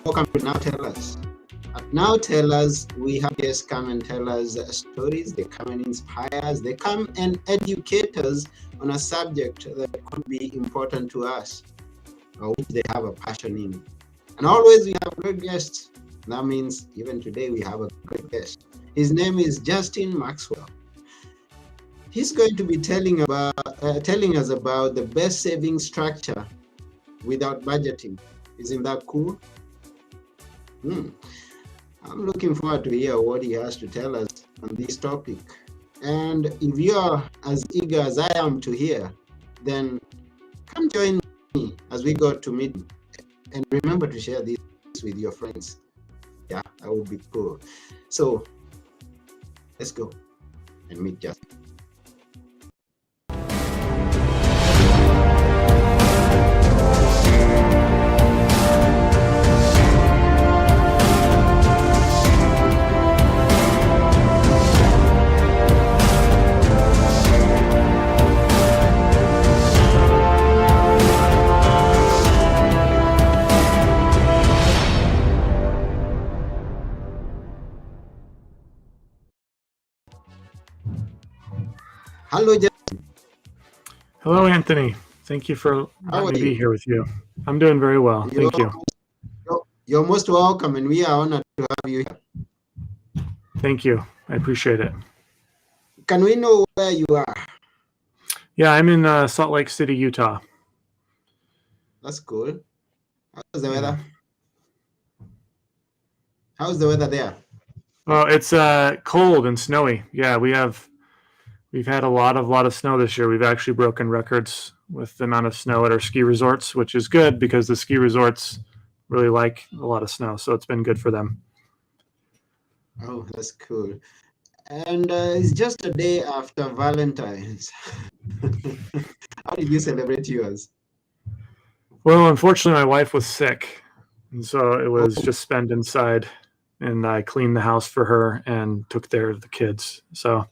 Welcome to Now Tell Us. At Now Tell Us, we have guests come and tell us stories. They come and inspire us. They come and educate us on a subject that could be important to us, or which they have a passion in. And always we have great guests. That means even today we have a great guest. His name is Justin Maxwell. He's going to be telling us about the best saving structure without budgeting. Isn't that cool? I'm looking forward to hear what he has to tell us on this topic. And if you're as eager as I am to hear, then come join me as we go to meet him. And remember to share this with your friends. Yeah, that would be cool. So let's go and meet Justin. Hello, Justin. Hello, Anthony. Thank you for letting me be here with you. I'm doing very well. Thank you. You're most welcome, and we are honored to have you here. Thank you. I appreciate it. Can we know where you are? Yeah, I'm in Salt Lake City, Utah. That's cool. How's the weather? How's the weather there? Well, it's cold and snowy. Yeah, we've had a lot of snow this year. We've actually broken records with the amount of snow at our ski resorts, which is good because the ski resorts really like a lot of snow. So it's been good for them. Oh, that's cool. And it's just a day after Valentine's. How did you celebrate yours? Well, unfortunately, my wife was sick, and so it was just spent inside, and I cleaned the house for her and took care of the kids. So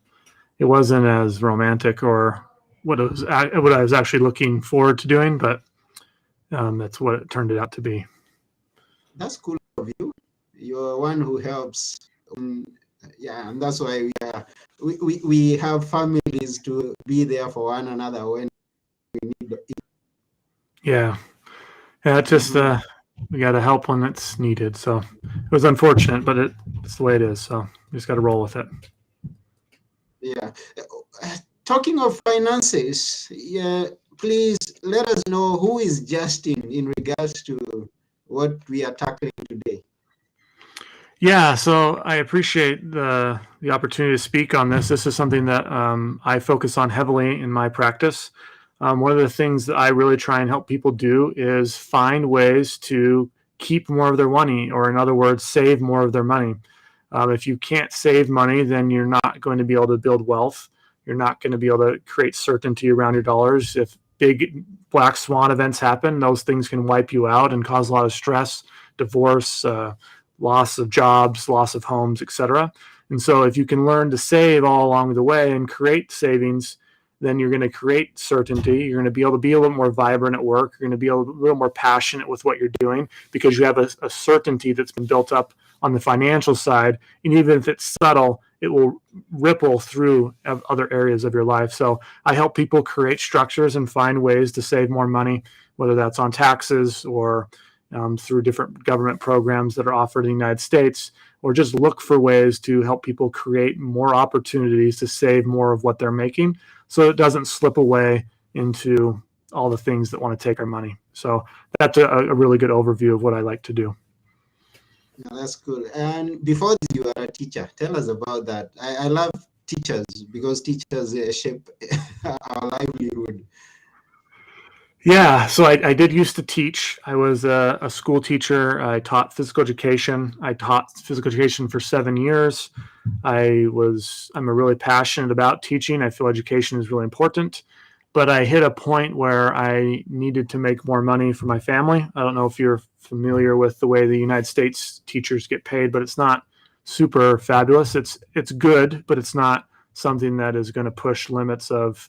it wasn't as romantic or what I was actually looking forward to doing, but that's what it turned out to be. That's cool of you. You're one who helps. Yeah, and that's why we have families to be there for one another when we need it. Yeah, just we got to help when it's needed. So it was unfortunate, but it's the way it is. So we just got to roll with it. Yeah. Talking of finances, please let us know who is Justin in regards to what we are tackling today. Yeah, so I appreciate the opportunity to speak on this. This is something that I focus on heavily in my practice. One of the things that I really try and help people do is find ways to keep more of their money, or in other words, save more of their money. If you can't save money, then you're not going to be able to build wealth. You're not going to be able to create certainty around your dollars. If big black swan events happen, those things can wipe you out and cause a lot of stress, divorce, loss of jobs, loss of homes, etc. And so if you can learn to save all along the way and create savings, then you're going to create certainty. You're going to be able to be a little more vibrant at work. You're going to be a little more passionate with what you're doing because you have a certainty that's been built up on the financial side. And even if it's subtle, it will ripple through other areas of your life. So I help people create structures and find ways to save more money, whether that's on taxes or through different government programs that are offered in the United States, or just look for ways to help people create more opportunities to save more of what they're making so it doesn't slip away into all the things that want to take our money. So that's a really good overview of what I like to do. Yeah, that's cool. And before this, you are a teacher. Tell us about that. I love teachers because teachers shape our livelihood. Yeah, so I did used to teach. I was a school teacher. I taught physical education. I taught physical education for 7 years. I'm really passionate about teaching. I feel education is really important, but I hit a point where I needed to make more money for my family. I don't know if you're familiar with the way the United States teachers get paid, but it's not super fabulous. It's good, but it's not something that is going to push limits of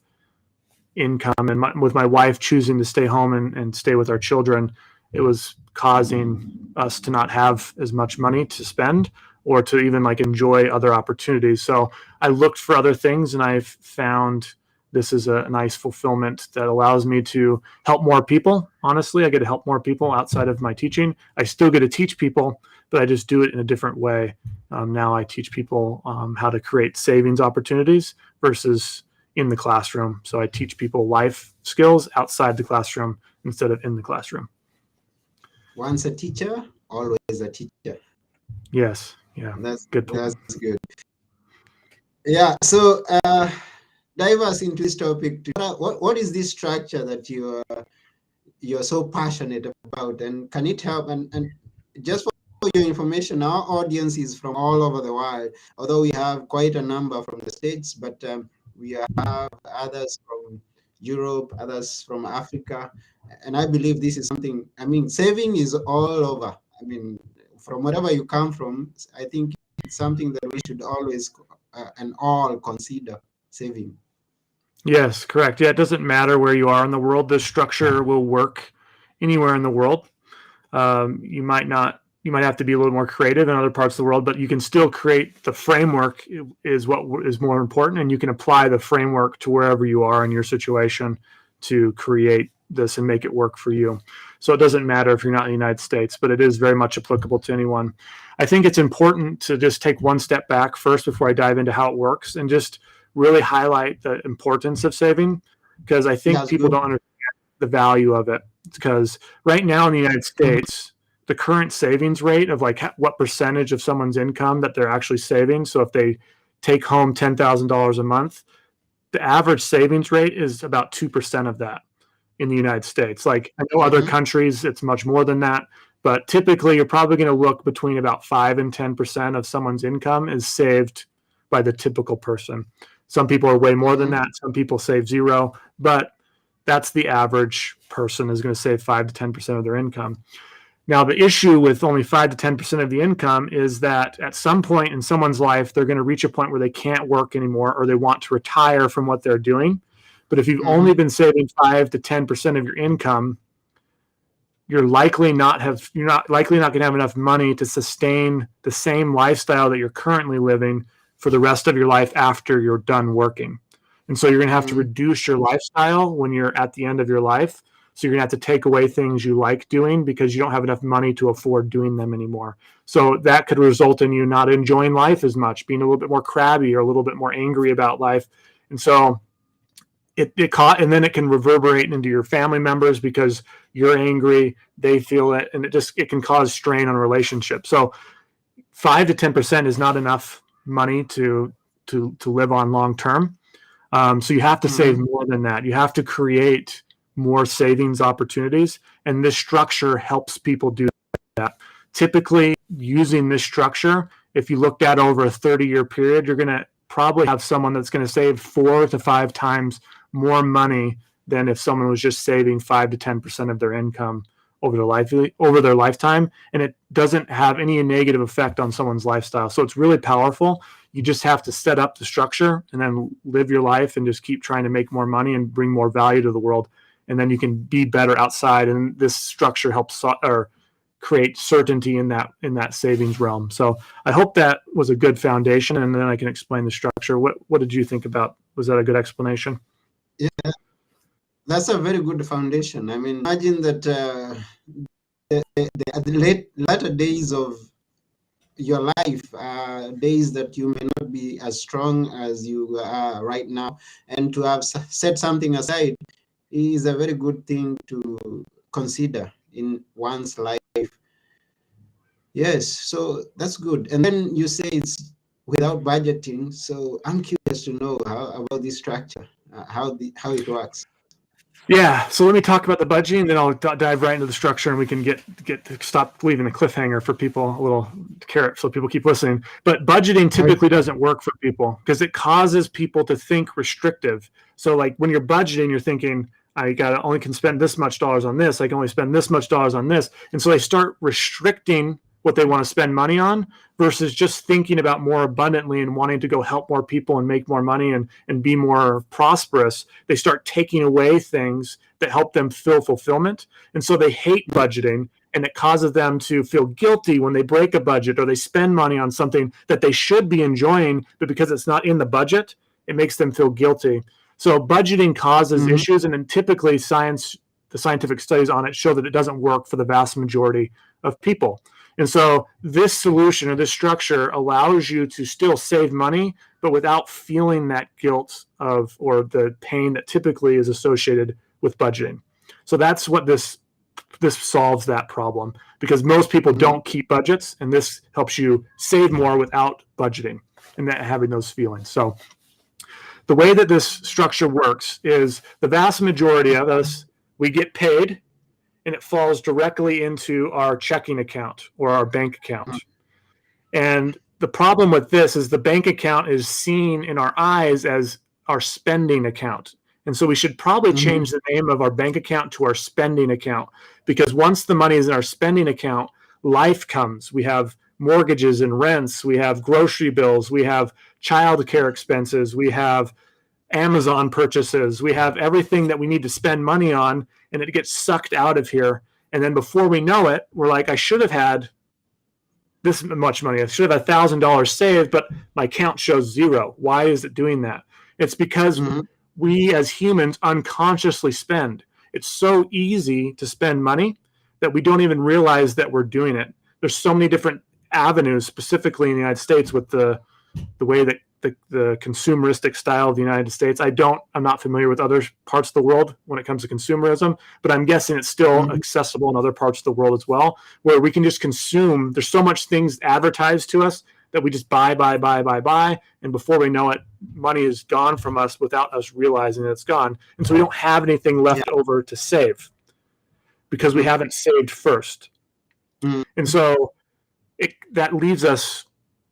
income. And with my wife choosing to stay home and stay with our children, it was causing us to not have as much money to spend or to even like enjoy other opportunities. So I looked for other things, and I've found this is a nice fulfillment that allows me to help more people. Honestly, I get to help more people outside of my teaching. I still get to teach people, but I just do it in a different way. Now I teach people how to create savings opportunities versus in the classroom. So I teach people life skills outside the classroom instead of in the classroom. Once a teacher, always a teacher. Yes. Yeah. That's good point. That's good. Yeah. So dive us into this topic. What is this structure that you're so passionate about, and can it help? And just for your information, our audience is from all over the world. Although we have quite a number from the States, but we have others from Europe, others from Africa, and I believe this is something. I mean, saving is all over. I mean, from wherever you come from, I think it's something that we should always and all consider saving. Yes, correct. Yeah, it doesn't matter where you are in the world. This structure will work anywhere in the world. You might have to be a little more creative in other parts of the world, but you can still create the framework is what is more important, and you can apply the framework to wherever you are in your situation to create this and make it work for you. So it doesn't matter if you're not in the United States, but it is very much applicable to anyone. I think it's important to just take one step back first before I dive into how it works and just really highlight the importance of saving, because I think people don't understand the value of it. Because right now in the United States, the current savings rate of like what percentage of someone's income that they're actually saving. So if they take home $10,000 a month, the average savings rate is about 2% of that in the United States. Like I know other countries, it's much more than that, but typically you're probably going to look between about 5 and 10% of someone's income is saved by the typical person. Some people are way more than that. Some people save zero, but that's the average person is going to save 5 to 10% of their income. Now, the issue with only 5 to 10% of the income is that at some point in someone's life, they're going to reach a point where they can't work anymore or they want to retire from what they're doing. But if you've only been saving 5 to 10% of your income, you're likely not going to have enough money to sustain the same lifestyle that you're currently living for the rest of your life after you're done working. And so you're going to have to reduce your lifestyle when you're at the end of your life. So you're going to have to take away things you like doing because you don't have enough money to afford doing them anymore. So that could result in you not enjoying life as much, being a little bit more crabby or a little bit more angry about life. And so and then it can reverberate into your family members because you're angry, they feel it, and it can cause strain on relationships. So 5 to 10% is not enough money to live on long term. So you have to save more than that. You have to create more savings opportunities, and this structure helps people do that. Typically, using this structure, if you looked at over a 30-year period, you're going to probably have someone that's going to save 4 to 5 times more money than if someone was just saving 5 to 10% of their income over their lifetime, and it doesn't have any negative effect on someone's lifestyle. So it's really powerful. You just have to set up the structure and then live your life and just keep trying to make more money and bring more value to the world. And then you can be better outside. And this structure helps create certainty in that savings realm. So I hope that was a good foundation, and then I can explain the structure. What did you think about? Was that a good explanation? Yeah, that's a very good foundation. I mean, imagine that the latter days of your life, days that you may not be as strong as you are right now, and to have set something aside is a very good thing to consider in one's life. Yes, so that's good. And then you say it's without budgeting. So I'm curious to know about this structure, how it works. Yeah, so let me talk about the budgeting, and then I'll dive right into the structure, and we can stop leaving the cliffhanger for people, a little carrot, so people keep listening. But budgeting typically doesn't work for people because it causes people to think restrictive. So like when you're budgeting, you're thinking, I only can spend this much dollars on this. I can only spend this much dollars on this. And so they start restricting what they want to spend money on versus just thinking about more abundantly and wanting to go help more people and make more money and be more prosperous. They start taking away things that help them feel fulfillment. And so they hate budgeting, and it causes them to feel guilty when they break a budget or they spend money on something that they should be enjoying, but because it's not in the budget, it makes them feel guilty. So budgeting causes issues, and then typically the scientific studies on it show that it doesn't work for the vast majority of people. And so this solution or this structure allows you to still save money, but without feeling that guilt or the pain that typically is associated with budgeting. So that's what this solves that problem, because most people don't keep budgets, and this helps you save more without budgeting and that having those feelings. So the way that this structure works is the vast majority of us, we get paid, and it falls directly into our checking account or our bank account. And the problem with this is the bank account is seen in our eyes as our spending account. And so we should probably change the name of our bank account to our spending account, because once the money is in our spending account, life comes. We have mortgages and rents, we have grocery bills, we have childcare expenses, we have Amazon purchases, we have everything that we need to spend money on, and it gets sucked out of here. And then before we know it, we're like, I should have had this much money. I should have $1,000 saved, but my account shows zero. Why is it doing that? It's because we as humans unconsciously spend. It's so easy to spend money that we don't even realize that we're doing it. There's so many different avenues, specifically in the United States, with the way that the consumeristic style of the United States. I'm not familiar with other parts of the world when it comes to consumerism, but I'm guessing it's still accessible in other parts of the world as well, where we can just consume. There's so much things advertised to us that we just buy. And before we know it, money is gone from us without us realizing that it's gone. And so we don't have anything left over to save because we haven't saved first. And so that leaves us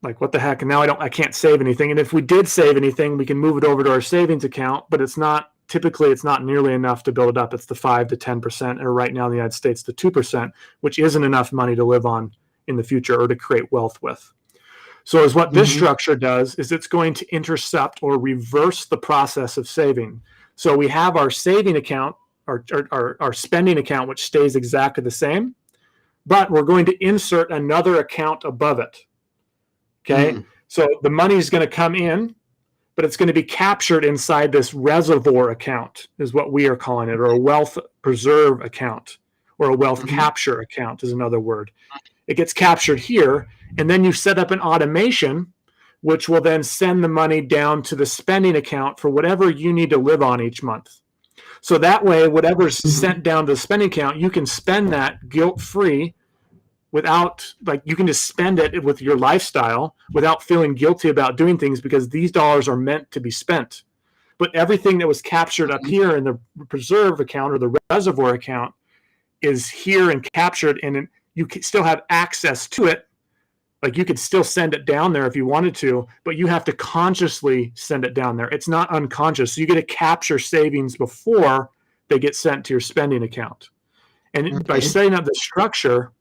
like, what the heck? And now I can't save anything. And if we did save anything, we can move it over to our savings account, but it's not nearly enough to build it up. It's the 5 to 10%, or right now in the United States, the 2%, which isn't enough money to live on in the future or to create wealth with. So as what this structure does is it's going to intercept or reverse the process of saving. So we have our saving account, our spending account, which stays exactly the same, but we're going to insert another account above it. Okay, so the money is going to come in, but it's going to be captured inside this reservoir account, is what we are calling it, or a wealth preserve account, or a wealth capture account is another word. It gets captured here, and then you set up an automation, which will then send the money down to the spending account for whatever you need to live on each month. So that way, whatever's sent down to the spending account, you can spend that guilt-free, without, like, you can just spend it with your lifestyle without feeling guilty about doing things, because these dollars are meant to be spent. But everything that was captured up here in the preserve account or the reservoir account is here and captured, and you can still have access to it. Like, you could still send it down there if you wanted to, but you have to consciously send it down there. It's not unconscious. So you get to capture savings before they get sent to your spending account. And by setting up the structure,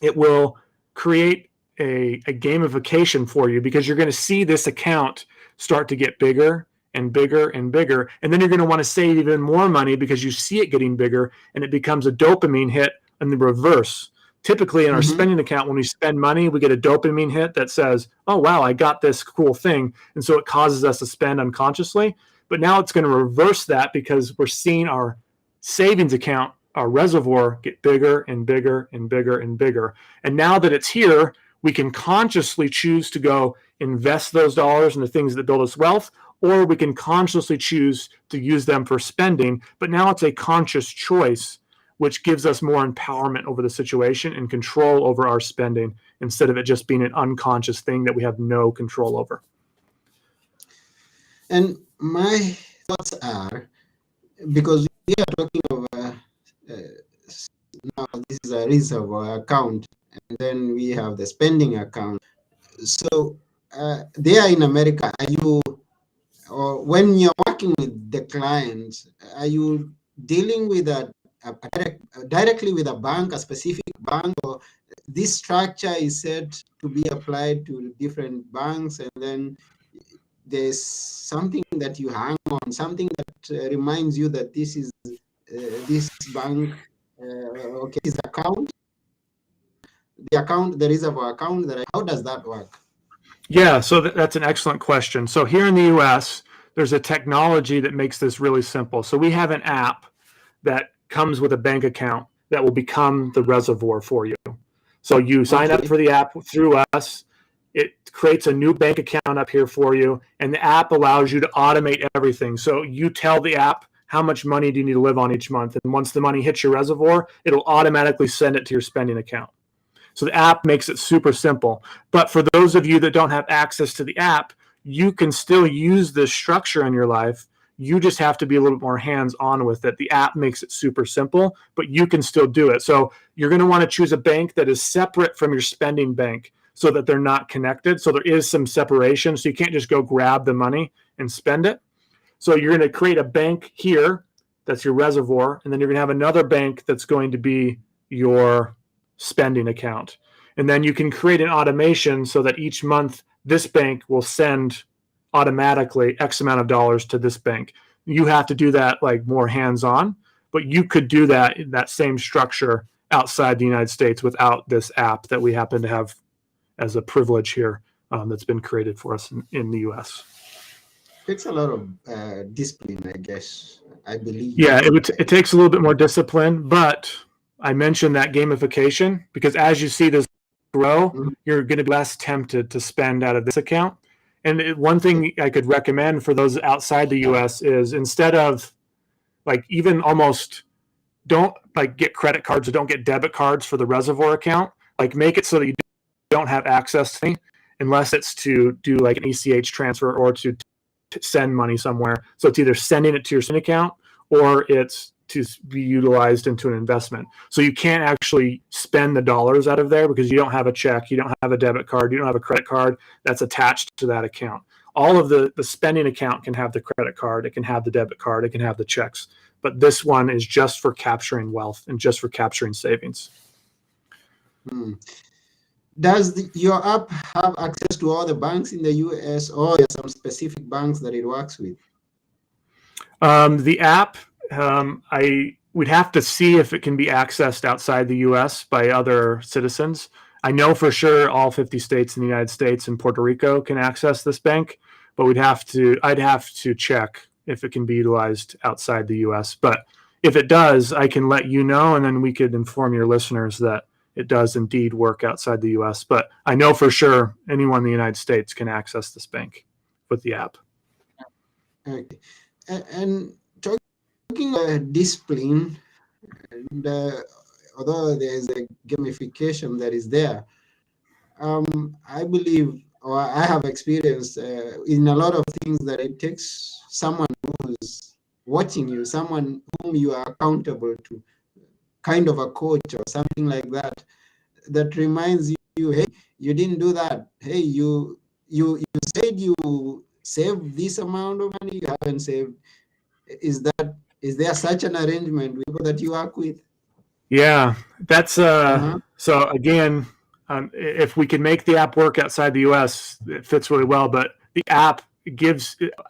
it will create a gamification for you, because you're going to see this account start to get bigger and bigger and bigger. And then you're going to want to save even more money because you see it getting bigger, and it becomes a dopamine hit in the reverse. Typically in our spending account, when we spend money, we get a dopamine hit that says, oh, wow, I got this cool thing. And so it causes us to spend unconsciously. But now it's going to reverse that, because we're seeing our savings account, our reservoir, get bigger and bigger and bigger and bigger. And now that it's here, we can consciously choose to go invest those dollars in the things that build us wealth, or we can consciously choose to use them for spending. But now it's a conscious choice, which gives us more empowerment over the situation and control over our spending, instead of it just being an unconscious thing that we have no control over. And my thoughts are, because we are talking of now this is a reservoir account, and then we have the spending account. So there in America, are you, or when you're working with the clients, are you dealing with that directly with a bank, a specific bank, or this structure is said to be applied to different banks, and then there's something that you hang on, something that reminds you that this is this bank, okay, this account, the account, the reservoir account. How does that work? Yeah, so that's an excellent question. So here in the US, there's a technology that makes this really simple. So we have an app that comes with a bank account that will become the reservoir for you. So you sign up for the app through us. It creates a new bank account up here for you, and the app allows you to automate everything. So you tell the app how much money do you need to live on each month, and once the money hits your reservoir, it'll automatically send it to your spending account. So the app makes it super simple. But for those of you that don't have access to the app, you can still use this structure in your life. You just have to be a little bit more hands-on with it. The app makes it super simple, but you can still do it. So you're going to want to choose a bank that is separate from your spending bank so that they're not connected. So there is some separation. So you can't just go grab the money and spend it. So you're going to create a bank here that's your reservoir, and then you're going to have another bank that's going to be your spending account. And then you can create an automation so that each month this bank will send automatically X amount of dollars to this bank. You have to do that like more hands-on, but you could do that same structure outside the United States without this app that we happen to have as a privilege here that's been created for us in the US. It's a lot of discipline, I guess, I believe. Yeah, it takes a little bit more discipline, but I mentioned that gamification because as you see this grow, you're going to be less tempted to spend out of this account. And one thing I could recommend for those outside the US is instead of like even almost don't like get credit cards or don't get debit cards for the reservoir account, like make it so that you don't have access to it unless it's to do like an ACH transfer or to send money somewhere. So it's either sending it to your SIN account or it's to be utilized into an investment. So you can't actually spend the dollars out of there because you don't have a check, you don't have a debit card, you don't have a credit card that's attached to that account. All of the spending account can have the credit card, it can have the debit card, it can have the checks. But this one is just for capturing wealth and just for capturing savings. Does your app have access to all the banks in the US, or there are some specific banks that it works with? The app, we'd have to see if it can be accessed outside the US by other citizens. I know for sure all 50 states in the United States and Puerto Rico can access this bank, but I'd have to check if it can be utilized outside the US. But if it does, I can let you know, and then we could inform your listeners that it does indeed work outside the US. But I know for sure anyone in the United States can access this bank with the app. Okay. And talking about discipline, and although there is a gamification that is there, I believe, or I have experienced in a lot of things that it takes someone who's watching you, someone whom you are accountable to, kind of a coach or something like that, that reminds you, hey, you didn't do that. Hey, you said you saved this amount of money, you haven't saved. Is there such an arrangement with people that you work with? Yeah, that's so again, if we can make the app work outside the US, it fits really well. But the app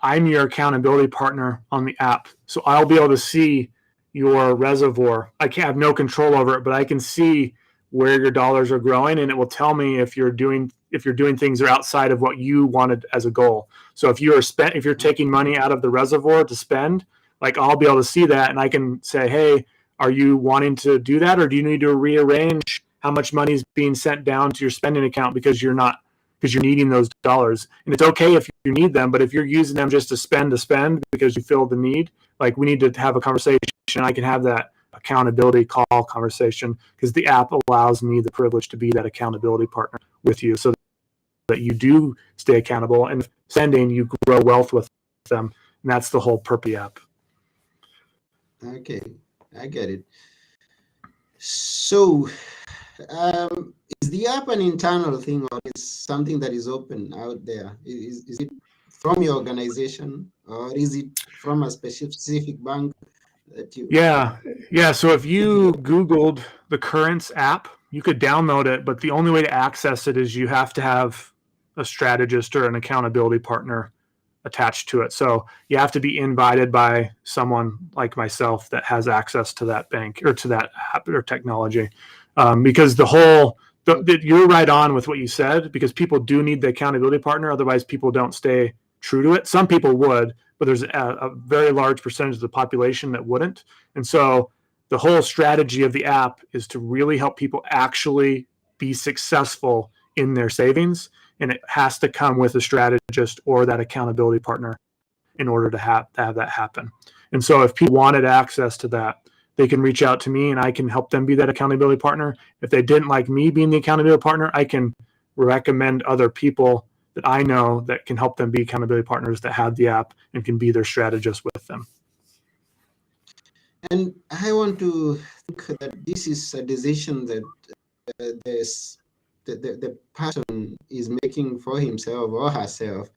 I'm your accountability partner on the app. So I'll be able to see your reservoir. I can't have no control over it, but I can see where your dollars are growing, and it will tell me if you're doing things that are outside of what you wanted as a goal. So if you're taking money out of the reservoir to spend, like I'll be able to see that, and I can say, hey, are you wanting to do that, or do you need to rearrange how much money is being sent down to your spending account because you're needing those dollars? And it's okay if you need them, but if you're using them just to spend because you feel the need, like we need to have a conversation. I can have that accountability call conversation because the app allows me the privilege to be that accountability partner with you so that you do stay accountable, and sending, you grow wealth with them. And that's the whole purpose of the app. Okay, I get it. So is the app an internal thing, or is something that is open out there? Is it from your organization, or is it from a specific bank that you? Yeah. So if you Googled the Currents app, you could download it, but the only way to access it is you have to have a strategist or an accountability partner attached to it. So you have to be invited by someone like myself that has access to that bank or to that app or technology. Because you're right on with what you said, because people do need the accountability partner. Otherwise, people don't stay true to it. Some people would, but there's a very large percentage of the population that wouldn't. And so the whole strategy of the app is to really help people actually be successful in their savings. And it has to come with a strategist or that accountability partner in order to have that happen. And so if people wanted access to that, they can reach out to me and I can help them be that accountability partner. If they didn't like me being the accountability partner, I can recommend other people that I know that can help them be accountability partners that have the app and can be their strategist with them. And I want to think that this is a decision that the person is making for himself or herself.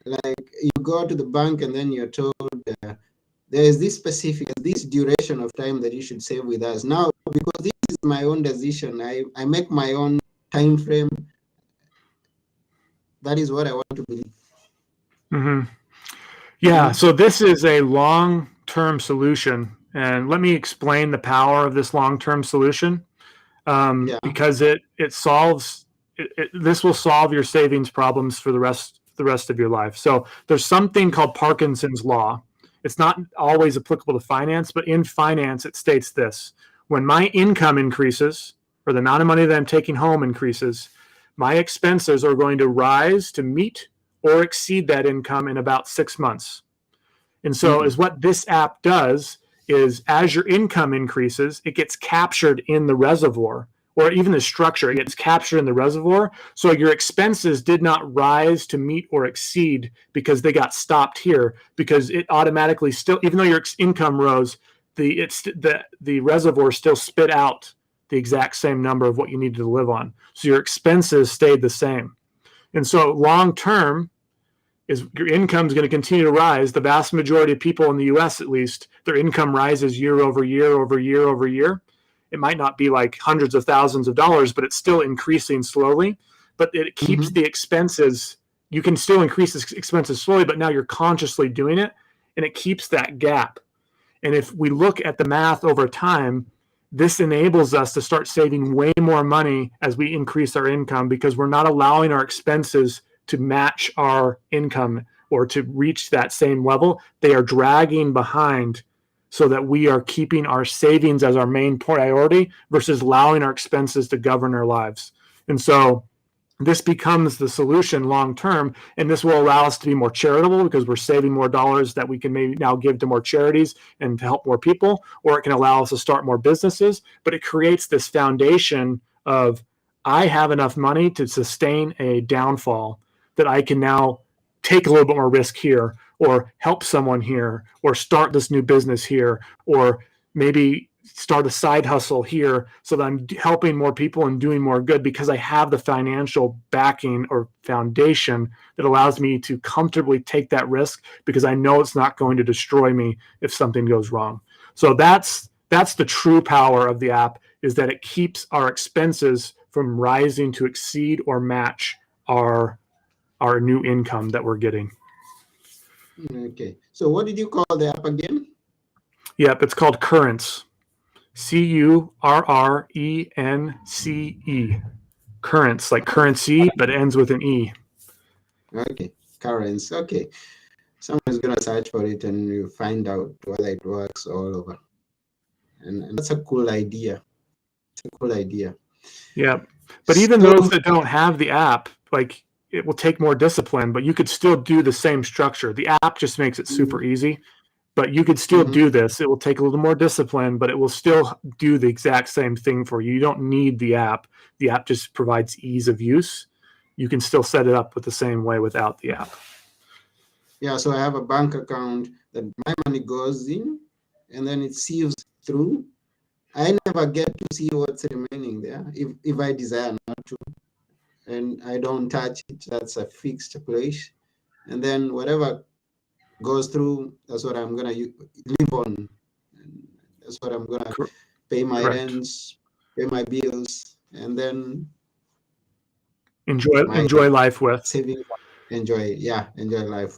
Like you go to the bank and then you're told there is this duration of time that you should save with us. Now, because this is my own decision, I make my own time frame. That is what I want to believe. Mm-hmm. Yeah, so this is a long-term solution. And let me explain the power of this long-term solution. Because this will solve your savings problems for the rest of your life. So there's something called Parkinson's law. It's not always applicable to finance, but in finance, it states this: when my income increases, or the amount of money that I'm taking home increases, my expenses are going to rise to meet or exceed that income in about 6 months. And so is what this app does is, as your income increases, it gets captured in the reservoir, or even the structure, it gets captured in the reservoir. So your expenses did not rise to meet or exceed because they got stopped here, because it automatically still, even though your income rose, the reservoir still spit out the exact same number of what you needed to live on. So your expenses stayed the same. And so long term, is your income is going to continue to rise. The vast majority of people in the US, at least, their income rises year over year over year over year. It might not be like hundreds of thousands of dollars, but it's still increasing slowly. But it keeps the expenses. You can still increase the expenses slowly, but now you're consciously doing it, and it keeps that gap. And if we look at the math over time, this enables us to start saving way more money as we increase our income, because we're not allowing our expenses to match our income or to reach that same level. They are dragging behind, so that we are keeping our savings as our main priority versus allowing our expenses to govern our lives. And so this becomes the solution long term, and this will allow us to be more charitable because we're saving more dollars that we can maybe now give to more charities and to help more people, or it can allow us to start more businesses. But it creates this foundation of, I have enough money to sustain a downfall, that I can now take a little bit more risk here, or help someone here, or start this new business here, or maybe start a side hustle here, so that I'm helping more people and doing more good, because I have the financial backing or foundation that allows me to comfortably take that risk, because I know it's not going to destroy me if something goes wrong. So that's the true power of the app, is that it keeps our expenses from rising to exceed or match our new income that we're getting. Okay. So what did you call the app again? Yep, it's called Currents. Currence. Currents, like currency, but it ends with an E. Okay. Currents. Okay. Someone's going to search for it and you find out whether it works all over. And that's a cool idea. It's a cool idea. Yeah. But even those that don't have the app, like, it will take more discipline, but you could still do the same structure. The app just makes it super easy, but you could still do this. It will take a little more discipline, but it will still do the exact same thing for you. You don't need the app. The app just provides ease of use. You can still set it up with the same way without the app. Yeah, so I have a bank account that my money goes in, and then it sieves through. I never get to see what's remaining there if I desire not to. And I don't touch it. That's a fixed place. And then whatever goes through, that's what I'm going to live on. That's what I'm gonna Cor- pay my Correct. rents, pay my bills, and then my Enjoy life with. savings. Enjoy life.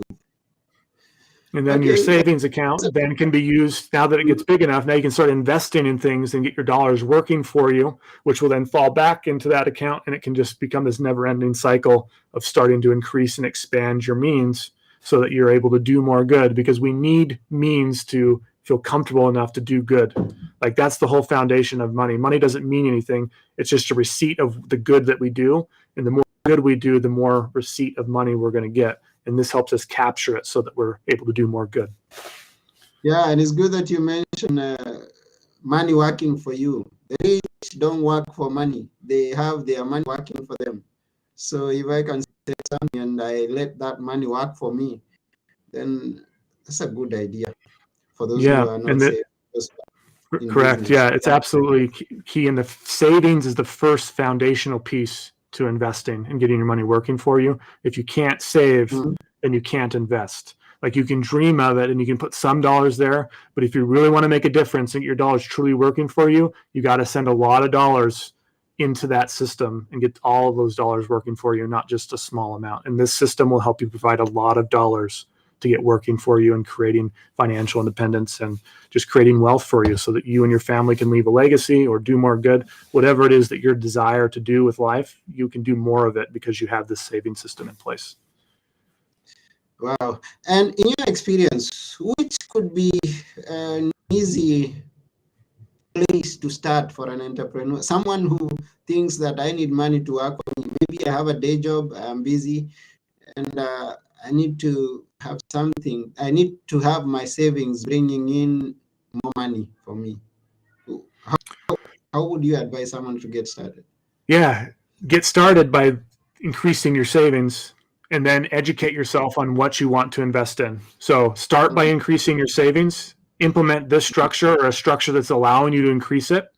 And then your Okay. savings account then can be used now that it gets big enough. Now you can start investing in things and get your dollars working for you, which will then fall back into that account. And it can just become this never ending cycle of starting to increase and expand your means so that you're able to do more good, because we need means to feel comfortable enough to do good. Like that's the whole foundation of money. Money doesn't mean anything. It's just a receipt of the good that we do. And the more good we do, the more receipt of money we're going to get. And this helps us capture it so that we're able to do more good. Yeah, and it's good that you mentioned money working for you. The rich don't work for money. They have their money working for them. So if I can save something and I let that money work for me, then that's a good idea for those who Yeah, are not and saved in correct. business. Yeah, it's absolutely key. And the savings is the first foundational piece to investing and getting your money working for you. If you can't save, Mhm. then you can't invest. Like you can dream of it and you can put some dollars there, but if you really want to make a difference and get your dollars truly working for you, you got to send a lot of dollars into that system and get all of those dollars working for you, not just a small amount. And this system will help you provide a lot of dollars to get working for you and creating financial independence and just creating wealth for you so that you and your family can leave a legacy or do more good. Whatever it is that your desire to do with life, you can do more of it because you have this saving system in place. Wow. And in your experience, which could be an easy place to start for an entrepreneur? Someone who thinks that I need money to work for me. Maybe I have a day job, I'm busy, and I need to have something. I need to have my savings bringing in more money for me. How, how would you advise someone to get started? Yeah, get started by increasing your savings and then educate yourself on what you want to invest in. So start by increasing your savings, implement this structure or a structure that's allowing you to increase it,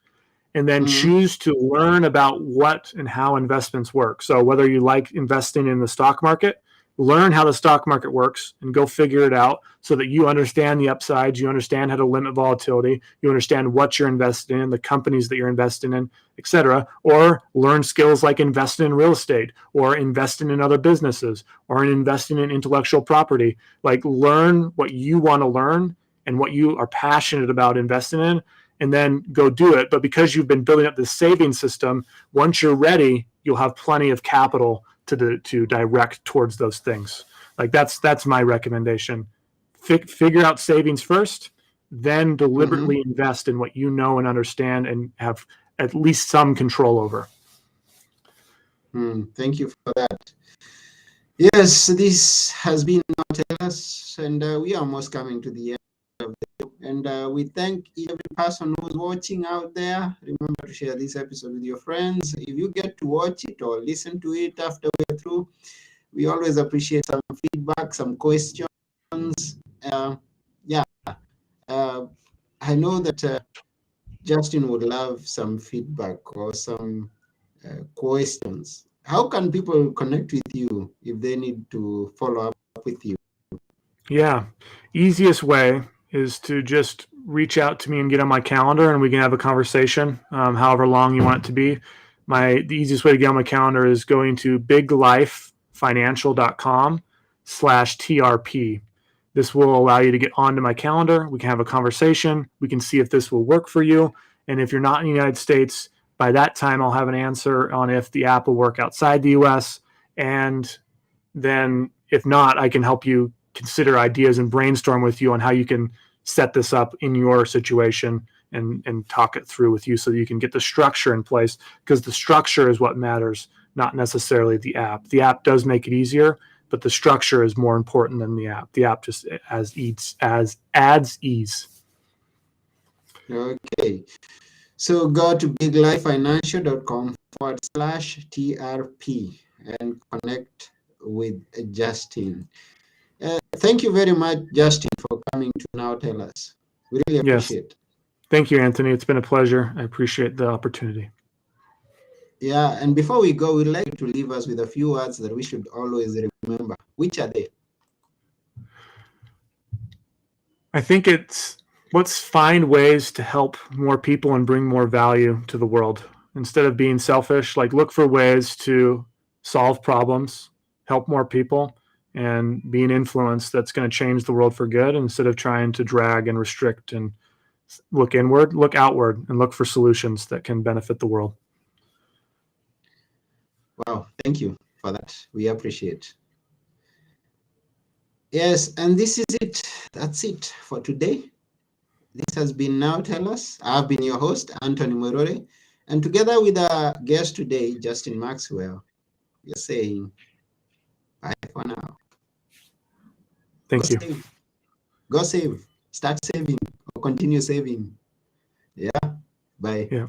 and then Mm-hmm. choose to learn about what and how investments work. So whether you like investing in the stock market, learn how the stock market works and go figure it out so that you understand the upsides, you understand how to limit volatility, you understand what you're investing in, the companies that you're investing in, etc. Or learn skills like investing in real estate or investing in other businesses or investing in intellectual property. Like learn what you want to learn and what you are passionate about investing in, and then go do it. But because you've been building up this saving system, once you're ready, you'll have plenty of capital to direct towards those things. Like that's my recommendation. Figure out savings first, then deliberately invest in what you know and understand and have at least some control over. Thank you for that. Yes, this has been Now Tell Us, and we are almost coming to the end of the show. And we thank every person who's watching out there. Remember to share this episode with your friends. If you get to watch it or listen to it after we're through, we always appreciate some feedback, some questions. Yeah, I know that Justin would love some feedback or some questions. How can people connect with you if they need to follow up with you? Yeah, easiest way is to just reach out to me and get on my calendar, and we can have a conversation, however long you want it to be. The easiest way to get on my calendar is going to biglifefinancial.com/TRP. This will allow you to get onto my calendar. We can have a conversation. We can see if this will work for you. And if you're not in the United States, by that time, I'll have an answer on if the app will work outside the US. And then if not, I can help you consider ideas and brainstorm with you on how you can set this up in your situation and talk it through with you so that you can get the structure in place, because the structure is what matters, not necessarily the app. The app does make it easier, but the structure is more important than the app. The app just adds ease. Okay. So go to biglifefinancial.com/TRP and connect with Justin. Thank you very much, Justin, for coming to Now Tell Us. We really Yes. appreciate it. Thank you, Anthony. It's been a pleasure. I appreciate the opportunity. Yeah, and before we go, we'd like to leave us with a few words that we should always remember. Which are they? I think it's let's find ways to help more people and bring more value to the world. Instead of being selfish, like look for ways to solve problems, help more people, and be an influence that's going to change the world for good, instead of trying to drag and restrict and look inward, look outward, and look for solutions that can benefit the world. Wow, thank you for that. We appreciate. Yes, and this is it. That's it for today. This has been Now Tell Us. I've been your host, Anthony Morore, and together with our guest today, Justin Maxwell, we're saying bye for now. Thank you. Save. Go save. Start saving or continue saving. Yeah. Bye. Yeah.